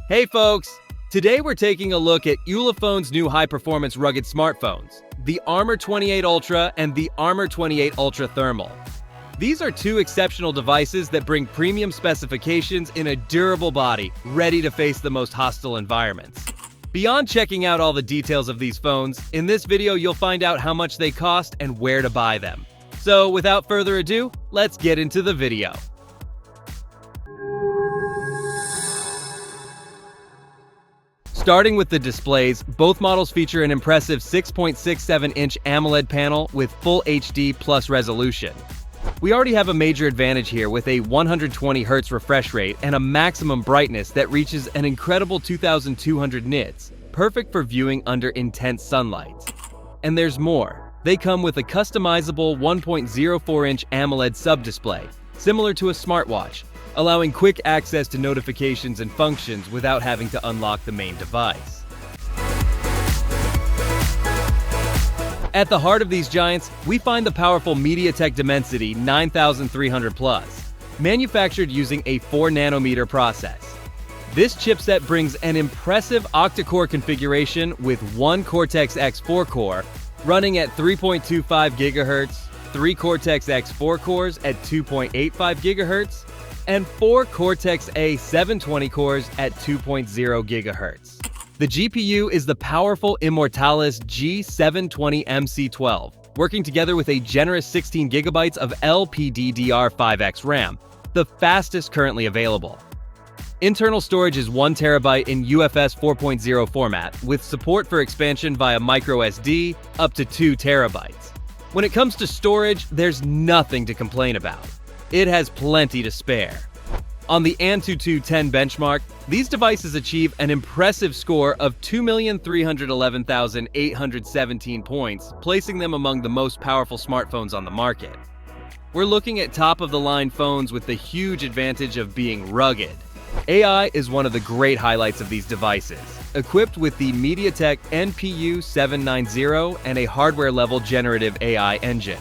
Hey folks! Today we're taking a look at Ulefone's new high-performance rugged smartphones, the Armor 28 Ultra and the Armor 28 Ultra Thermal. These are two exceptional devices that bring premium specifications in a durable body, ready to face the most hostile environments. Beyond checking out all the details of these phones, in this video you'll find out how much they cost and where to buy them. So without further ado, let's get into the video. Starting with the displays, both models feature an impressive 6.67-inch AMOLED panel with full HD plus resolution. We already have a major advantage here with a 120Hz refresh rate and a maximum brightness that reaches an incredible 2200 nits, perfect for viewing under intense sunlight. And there's more. They come with a customizable 1.04-inch AMOLED sub-display, similar to a smartwatch, allowing quick access to notifications and functions without having to unlock the main device. At the heart of these giants, we find the powerful MediaTek Dimensity 9300+, manufactured using a 4nm process. This chipset brings an impressive octa-core configuration with one Cortex-X4 core running at 3.25 GHz, 3 Cortex-X4 cores at 2.85 GHz, and 4 Cortex-A720 cores at 2.0 GHz. The GPU is the powerful Immortalis G720MC12, working together with a generous 16 GB of LPDDR5X RAM, the fastest currently available. Internal storage is 1 TB in UFS 4.0 format, with support for expansion via microSD up to 2 TB. When it comes to storage, there's nothing to complain about. It has plenty to spare. On the Antutu 10 benchmark, these devices achieve an impressive score of 2,311,817 points, placing them among the most powerful smartphones on the market. We're looking at top-of-the-line phones with the huge advantage of being rugged. AI is one of the great highlights of these devices, equipped with the MediaTek NPU 790 and a hardware-level generative AI engine.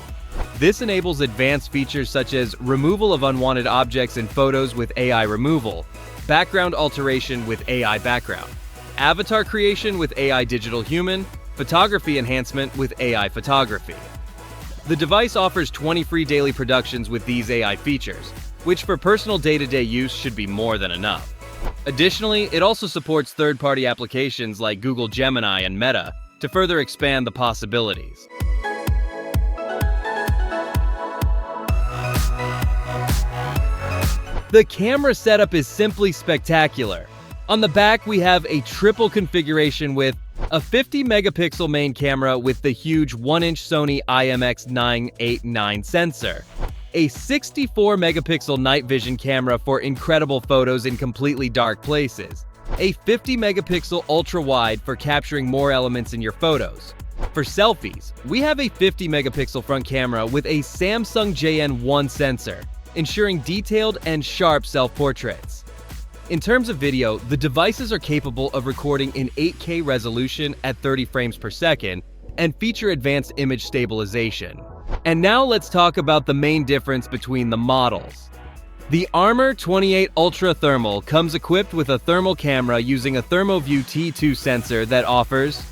This enables advanced features such as removal of unwanted objects in photos with AI removal, background alteration with AI background, avatar creation with AI digital human, photography enhancement with AI photography. The device offers 20 free daily productions with these AI features, which for personal day-to-day use should be more than enough. Additionally, it also supports third-party applications like Google Gemini and Meta to further expand the possibilities. The camera setup is simply spectacular. On the back, we have a triple configuration with a 50-megapixel main camera with the huge 1-inch Sony IMX989 sensor, a 64-megapixel night vision camera for incredible photos in completely dark places, a 50-megapixel ultra-wide for capturing more elements in your photos. For selfies, we have a 50-megapixel front camera with a Samsung JN1 sensor, ensuring detailed and sharp self-portraits. In terms of video, the devices are capable of recording in 8K resolution at 30 frames per second and feature advanced image stabilization. And now let's talk about the main difference between the models. The Armor 28 Ultra Thermal comes equipped with a thermal camera using a ThermoView T2 sensor that offers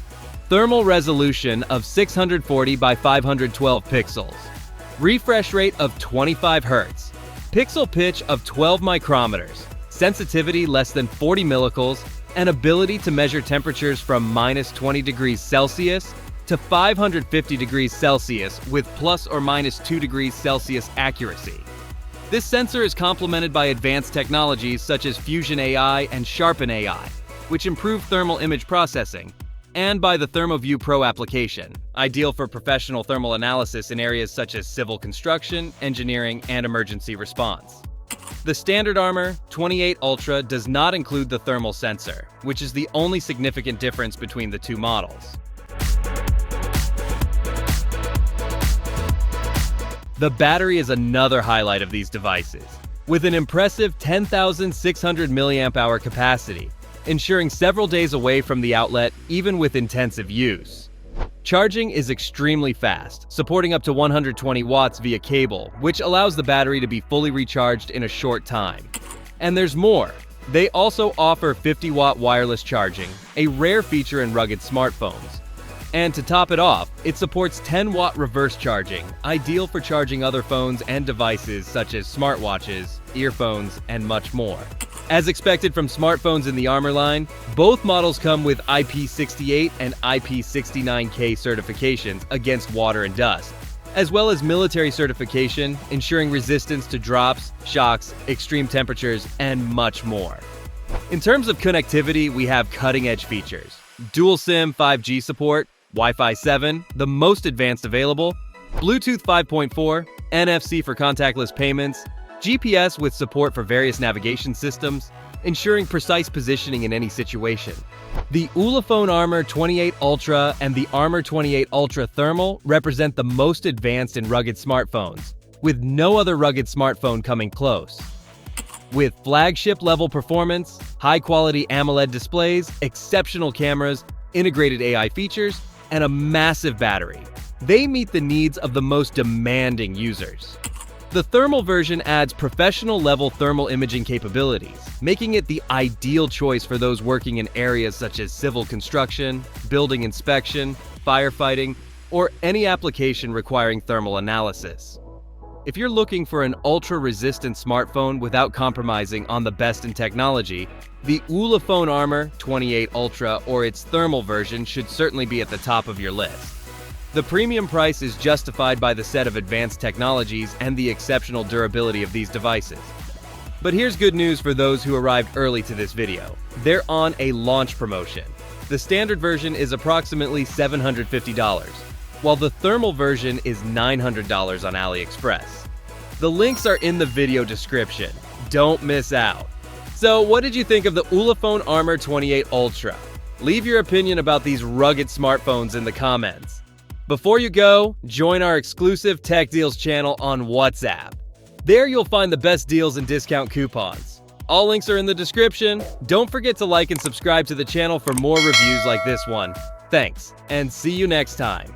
thermal resolution of 640 by 512 pixels, refresh rate of 25 Hz, pixel pitch of 12 micrometers, sensitivity less than 40 millicoulombs, and ability to measure temperatures from -20 degrees Celsius to 550 degrees Celsius with plus or minus 2 degrees Celsius accuracy. This sensor is complemented by advanced technologies such as Fusion AI and Sharpen AI, which improve thermal image processing, and by the ThermoView Pro application, ideal for professional thermal analysis in areas such as civil construction, engineering, and emergency response. The standard Armor 28 Ultra does not include the thermal sensor, which is the only significant difference between the two models. The battery is another highlight of these devices, with an impressive 10,600 mAh capacity, ensuring several days away from the outlet even with intensive use. Charging is extremely fast, supporting up to 120 watts via cable, which allows the battery to be fully recharged in a short time. And there's more. They also offer 50-watt wireless charging, a rare feature in rugged smartphones. And to top it off, it supports 10-watt reverse charging, ideal for charging other phones and devices such as smartwatches, earphones, and much more. As expected from smartphones in the Armor line, both models come with IP68 and IP69K certifications against water and dust, as well as military certification, ensuring resistance to drops, shocks, extreme temperatures, and much more. In terms of connectivity, we have cutting-edge features: dual SIM 5G support, Wi-Fi 7, the most advanced available, Bluetooth 5.4, NFC for contactless payments, GPS with support for various navigation systems, ensuring precise positioning in any situation. The Ulefone Armor 28 Ultra and the Armor 28 Ultra Thermal represent the most advanced in rugged smartphones, with no other rugged smartphone coming close. With flagship-level performance, high-quality AMOLED displays, exceptional cameras, integrated AI features, and a massive battery, they meet the needs of the most demanding users. The thermal version adds professional-level thermal imaging capabilities, making it the ideal choice for those working in areas such as civil construction, building inspection, firefighting, or any application requiring thermal analysis. If you're looking for an ultra-resistant smartphone without compromising on the best in technology, the Ulefone Armor 28 Ultra or its thermal version should certainly be at the top of your list. The premium price is justified by the set of advanced technologies and the exceptional durability of these devices. But here's good news for those who arrived early to this video. They're on a launch promotion. The standard version is approximately $750, while the thermal version is $900 on Aliexpress. The links are in the video description. Don't miss out. So what did you think of the Ulefone Armor 28 Ultra? Leave your opinion about these rugged smartphones in the comments. Before you go, join our exclusive Tech Deals channel on WhatsApp. There you'll find the best deals and discount coupons. All links are in the description. Don't forget to like and subscribe to the channel for more reviews like this one. Thanks, and see you next time.